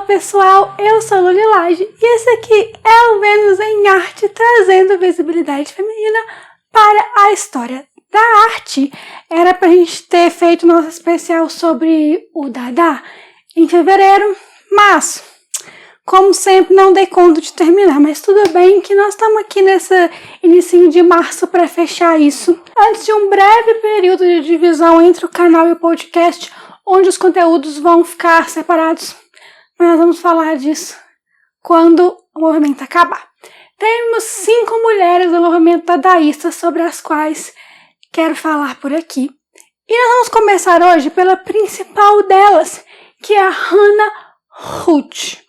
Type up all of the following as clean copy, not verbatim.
pessoal, eu sou a Lulilage e esse aqui é o Vênus em Arte, trazendo visibilidade feminina para a história da arte. Era pra gente ter feito nosso especial sobre o Dada em fevereiro, mas como sempre não dei conta de terminar, mas tudo bem que nós estamos aqui nesse inicinho de março para fechar isso, antes de um breve período de divisão entre o canal e o podcast, onde os conteúdos vão ficar separados. Mas nós vamos falar disso quando o movimento acabar. Temos 5 mulheres do movimento dadaísta sobre as quais quero falar por aqui. E nós vamos começar hoje pela principal delas, que é a Hannah Hutch.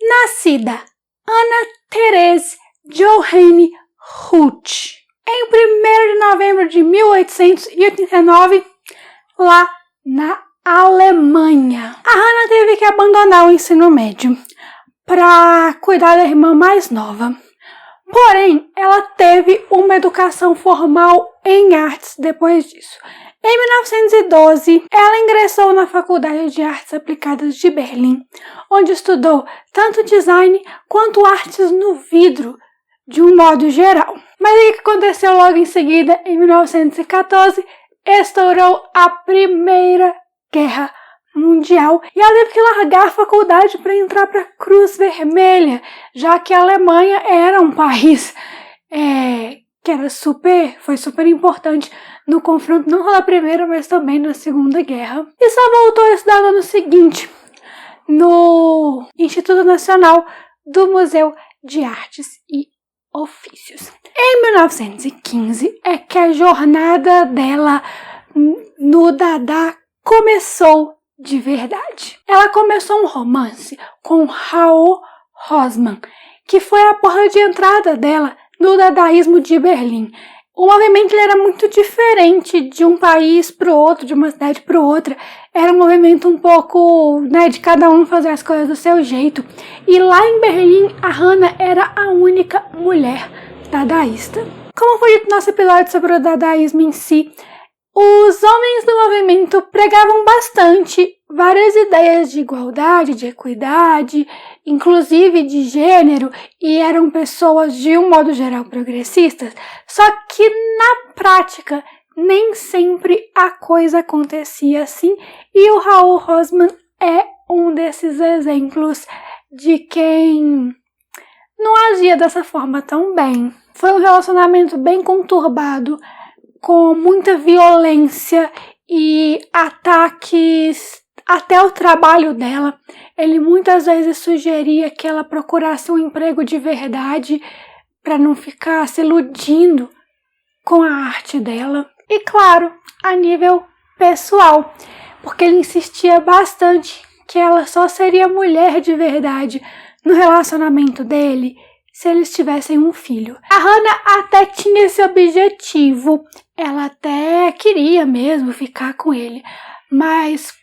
Nascida Anna Therese Johanne Hutch em 1º de novembro de 1889, lá na Alemanha. A Hannah teve que abandonar o ensino médio para cuidar da irmã mais nova. Porém, ela teve uma educação formal em artes depois disso. Em 1912, ela ingressou na Faculdade de Artes Aplicadas de Berlim, onde estudou tanto design quanto artes no vidro, de um modo geral. Mas o que aconteceu logo em seguida, em 1914, estourou a Primeira Guerra Mundial e ela teve que largar a faculdade para entrar para a Cruz Vermelha, já que a Alemanha era um país que foi super importante no confronto não só da Primeira, mas também na Segunda Guerra. E só voltou a estudar no ano seguinte no Instituto Nacional do Museu de Artes e Ofícios. Em 1915 é que a jornada dela no Dada começou de verdade. Ela começou um romance com Raoul Rosman, que foi a porta de entrada dela no dadaísmo de Berlim. O movimento ele era muito diferente de um país para o outro, de uma cidade para outra. Era um movimento um pouco, de cada um fazer as coisas do seu jeito. E lá em Berlim, a Hannah era a única mulher dadaísta. Como foi dito no nosso episódio sobre o dadaísmo em si, os homens do movimento pregavam bastante várias ideias de igualdade, de equidade, inclusive de gênero, e eram pessoas de um modo geral progressistas, só que na prática nem sempre a coisa acontecia assim, e o Raoul Rosman é um desses exemplos de quem não agia dessa forma tão bem. Foi um relacionamento bem conturbado, com muita violência e ataques até o trabalho dela. Ele muitas vezes sugeria que ela procurasse um emprego de verdade para não ficar se iludindo com a arte dela. E claro, a nível pessoal, porque ele insistia bastante que ela só seria mulher de verdade no relacionamento dele se eles tivessem um filho. A Hannah até tinha esse objetivo, ela até queria mesmo ficar com ele, mas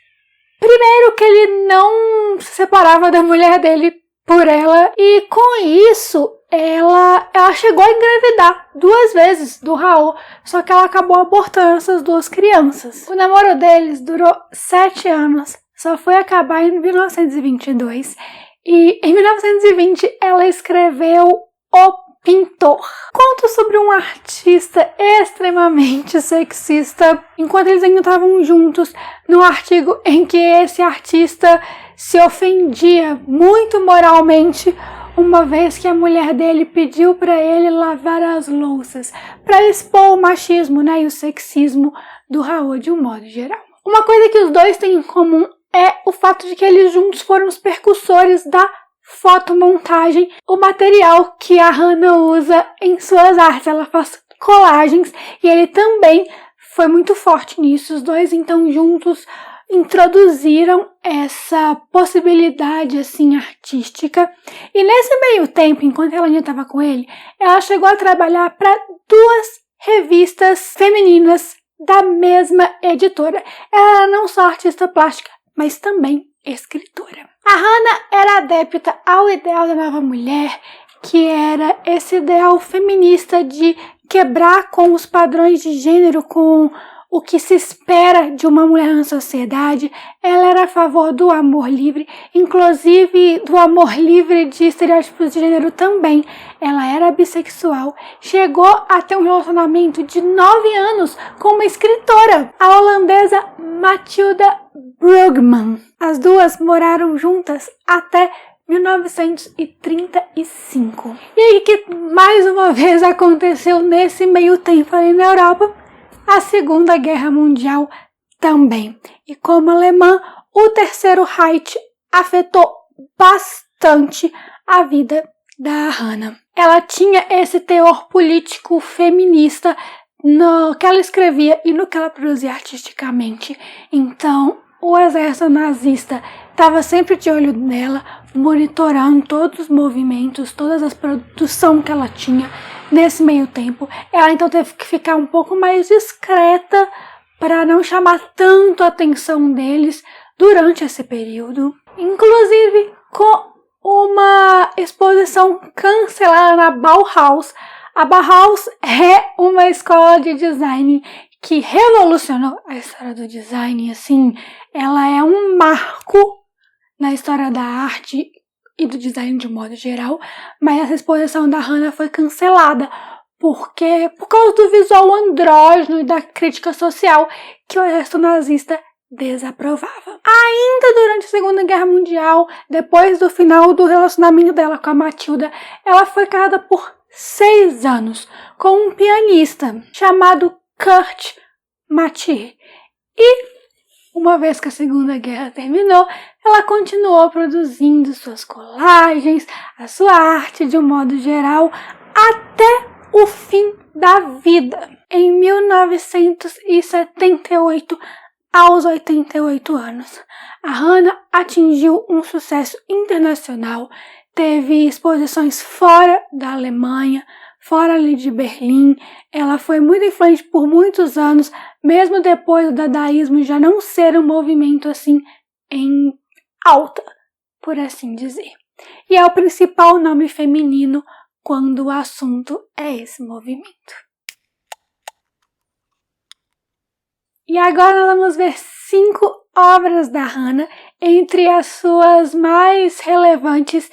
primeiro que ele não se separava da mulher dele por ela, e com isso ela chegou a engravidar 2 vezes do Raoul, só que ela acabou abortando essas 2 crianças. O namoro deles durou 7 anos, só foi acabar em 1922. E em 1920 ela escreveu O Pintor. Conto sobre um artista extremamente sexista, enquanto eles ainda estavam juntos, num artigo em que esse artista se ofendia muito moralmente, uma vez que a mulher dele pediu para ele lavar as louças, para expor o machismo, e o sexismo do Raoul de um modo geral. Uma coisa que os dois têm em comum é o fato de que eles juntos foram os percussores da fotomontagem, o material que a Hannah usa em suas artes. Ela faz colagens e ele também foi muito forte nisso. Os dois, então, juntos introduziram essa possibilidade, assim, artística. E nesse meio tempo, enquanto ela ainda estava com ele, ela chegou a trabalhar para 2 revistas femininas da mesma editora. Ela era não só artista plástica, mas também escritora. A Hannah era adepta ao ideal da nova mulher, que era esse ideal feminista de quebrar com os padrões de gênero, com o que se espera de uma mulher na sociedade. Ela era a favor do amor livre, inclusive do amor livre de estereótipos de gênero também. Ela era bissexual, chegou a ter um relacionamento de 9 anos com uma escritora, a holandesa Mathilda Brugman. As duas moraram juntas até 1935. E aí, que mais uma vez aconteceu nesse meio tempo ali na Europa? A Segunda Guerra Mundial também. E como alemã, o Terceiro Reich afetou bastante a vida da Hannah. Ela tinha esse teor político feminista no que ela escrevia e no que ela produzia artisticamente. Então, o exército nazista estava sempre de olho nela, monitorando todos os movimentos, todas as produções que ela tinha nesse meio tempo. Ela então teve que ficar um pouco mais discreta para não chamar tanto a atenção deles durante esse período. Inclusive com uma exposição cancelada na Bauhaus. A Bauhaus é uma escola de design que revolucionou a história do design, assim, ela é um marco na história da arte e do design de modo geral, mas essa exposição da Hannah foi cancelada por causa do visual andrógeno e da crítica social que o exército nazista desaprovava. Ainda durante a Segunda Guerra Mundial, depois do final do relacionamento dela com a Mathilda, ela foi casada por 6 anos com um pianista chamado Kurt Mathieu. E, uma vez que a Segunda Guerra terminou, ela continuou produzindo suas colagens, a sua arte de um modo geral, até o fim da vida. Em 1978, aos 88 anos, a Hannah atingiu um sucesso internacional, teve exposições fora da Alemanha, fora ali de Berlim. Ela foi muito influente por muitos anos, mesmo depois do dadaísmo já não ser um movimento assim em alta, por assim dizer. E é o principal nome feminino quando o assunto é esse movimento. E agora nós vamos ver 5 obras da Hannah, entre as suas mais relevantes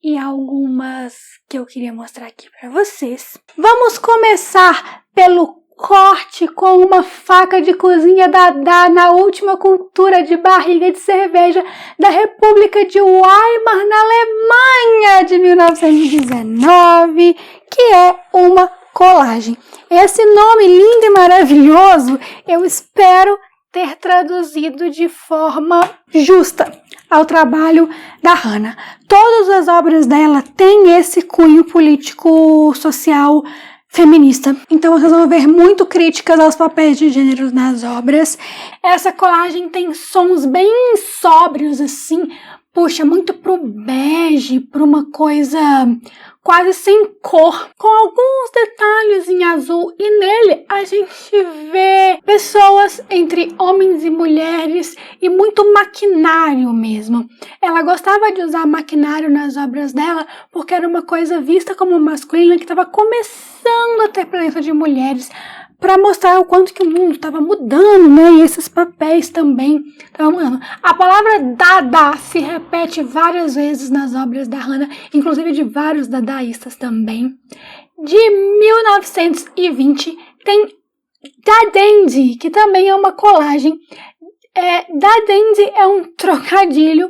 e algumas que eu queria mostrar aqui para vocês. Vamos começar pelo corte com uma faca de cozinha Dada na última cultura de barriga de cerveja da República de Weimar, na Alemanha, de 1919, que é uma colagem. Esse nome lindo e maravilhoso, eu espero ter traduzido de forma justa ao trabalho da Hannah. Todas as obras dela têm esse cunho político, social, feminista. Então vocês vão ver muito críticas aos papéis de gênero nas obras. Essa colagem tem sons bem sóbrios, assim, puxa muito pro bege, pra uma coisa quase sem cor, com alguns detalhes em azul, e nele a gente vê pessoas entre homens e mulheres e muito maquinário mesmo. Ela gostava de usar maquinário nas obras dela porque era uma coisa vista como masculina que estava começando a ter presença de mulheres, para mostrar o quanto que o mundo estava mudando, né? E esses papéis também estavam mudando. A palavra Dada se repete várias vezes nas obras da Hannah, inclusive de vários dadaístas também. De 1920 tem Dadendy, que também é uma colagem. Dadendy é um trocadilho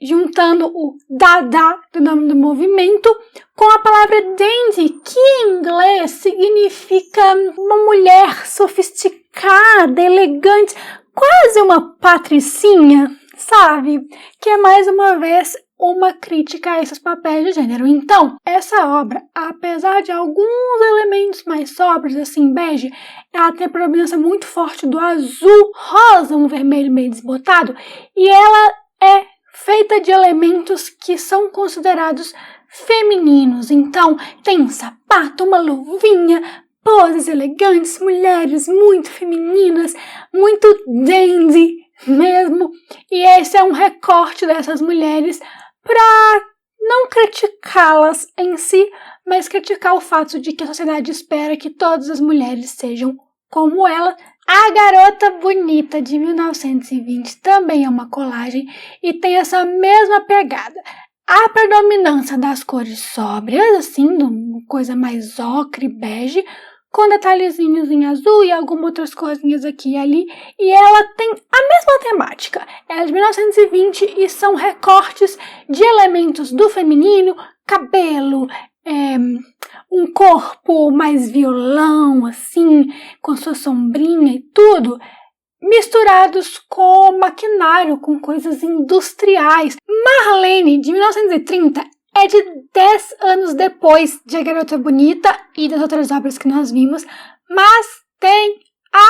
juntando o Dada, do nome do movimento, com a palavra dandy, que em inglês significa uma mulher sofisticada, elegante, quase uma patricinha, sabe? Que é mais uma vez uma crítica a esses papéis de gênero. Então, essa obra, apesar de alguns elementos mais sóbrios, assim, bege, ela tem a predominância muito forte do azul, rosa, um vermelho meio desbotado, e ela é feita de elementos que são considerados femininos. Então, tem um sapato, uma luvinha, poses elegantes, mulheres muito femininas, muito dandy mesmo. E esse é um recorte dessas mulheres para não criticá-las em si, mas criticar o fato de que a sociedade espera que todas as mulheres sejam como ela, A Garota Bonita de 1920 também é uma colagem e tem essa mesma pegada. A predominância das cores sóbrias, assim, uma coisa mais ocre, bege, com detalhezinhos em azul e algumas outras coisinhas aqui e ali. E ela tem a mesma temática. Ela é de 1920 e são recortes de elementos do feminino, cabelo, um corpo mais violão, assim, com sua sombrinha e tudo, misturados com maquinário, com coisas industriais. Marlene, de 1930, é de 10 anos depois de A Garota Bonita e das outras obras que nós vimos, mas tem a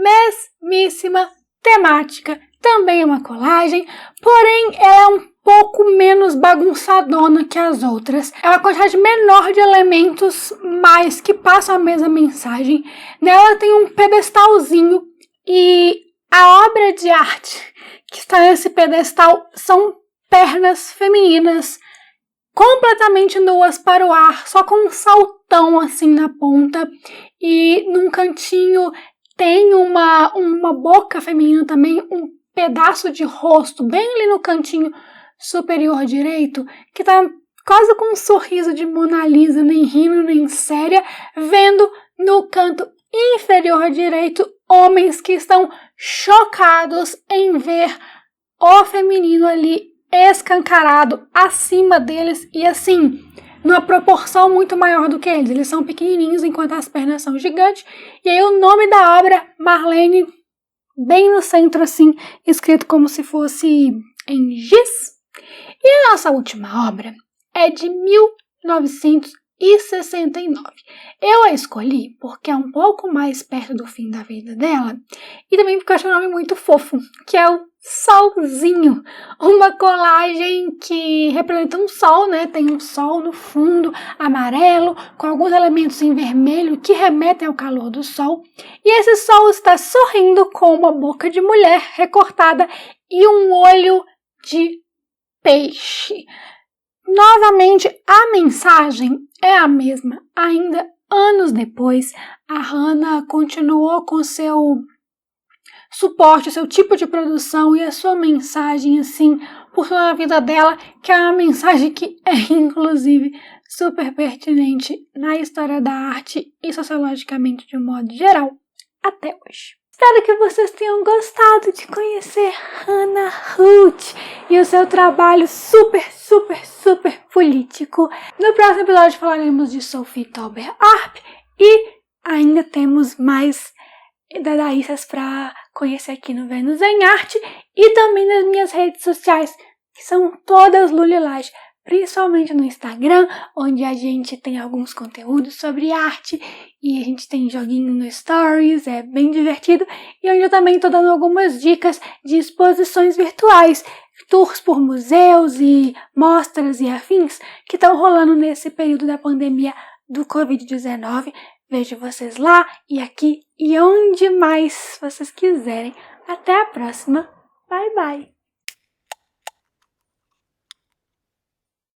mesmíssima temática. Também é uma colagem, porém ela é um pouco menos bagunçadona que as outras. É uma quantidade menor de elementos, mas que passam a mesma mensagem. Nela tem um pedestalzinho e a obra de arte que está nesse pedestal são pernas femininas completamente nuas para o ar, só com um saltão assim na ponta, e num cantinho tem uma boca feminina também, um pedaço de rosto bem ali no cantinho superior direito, que tá quase com um sorriso de Mona Lisa, nem rindo nem séria, vendo no canto inferior direito homens que estão chocados em ver o feminino ali escancarado acima deles e assim, numa proporção muito maior do que eles. Eles são pequenininhos enquanto as pernas são gigantes. E aí o nome da obra, Marlene, bem no centro assim, escrito como se fosse em giz. E a nossa última obra é de 1969. Eu a escolhi porque é um pouco mais perto do fim da vida dela e também porque eu acho um nome muito fofo, que é o Solzinho, uma colagem que representa um sol, né? Tem um sol no fundo, amarelo, com alguns elementos em vermelho que remetem ao calor do sol. E esse sol está sorrindo com uma boca de mulher recortada e um olho de peixe. Novamente, a mensagem é a mesma. Ainda anos depois, a Hannah continuou com seu suporte, seu tipo de produção e a sua mensagem, assim, por toda a vida dela, que é uma mensagem que é, inclusive, super pertinente na história da arte e sociologicamente de um modo geral, até hoje. Espero que vocês tenham gostado de conhecer Hannah Hult e o seu trabalho super político. No próximo episódio falaremos de Sophie Tauber-Arp e ainda temos mais dadaístas para conhecer aqui no Vênus em Arte e também nas minhas redes sociais, que são todas Lulilage, principalmente no Instagram, onde a gente tem alguns conteúdos sobre arte e a gente tem joguinho no Stories, é bem divertido, e onde eu também estou dando algumas dicas de exposições virtuais, tours por museus e mostras e afins que estão rolando nesse período da pandemia do Covid-19. Vejo vocês lá e aqui e onde mais vocês quiserem. Até a próxima. Bye, bye.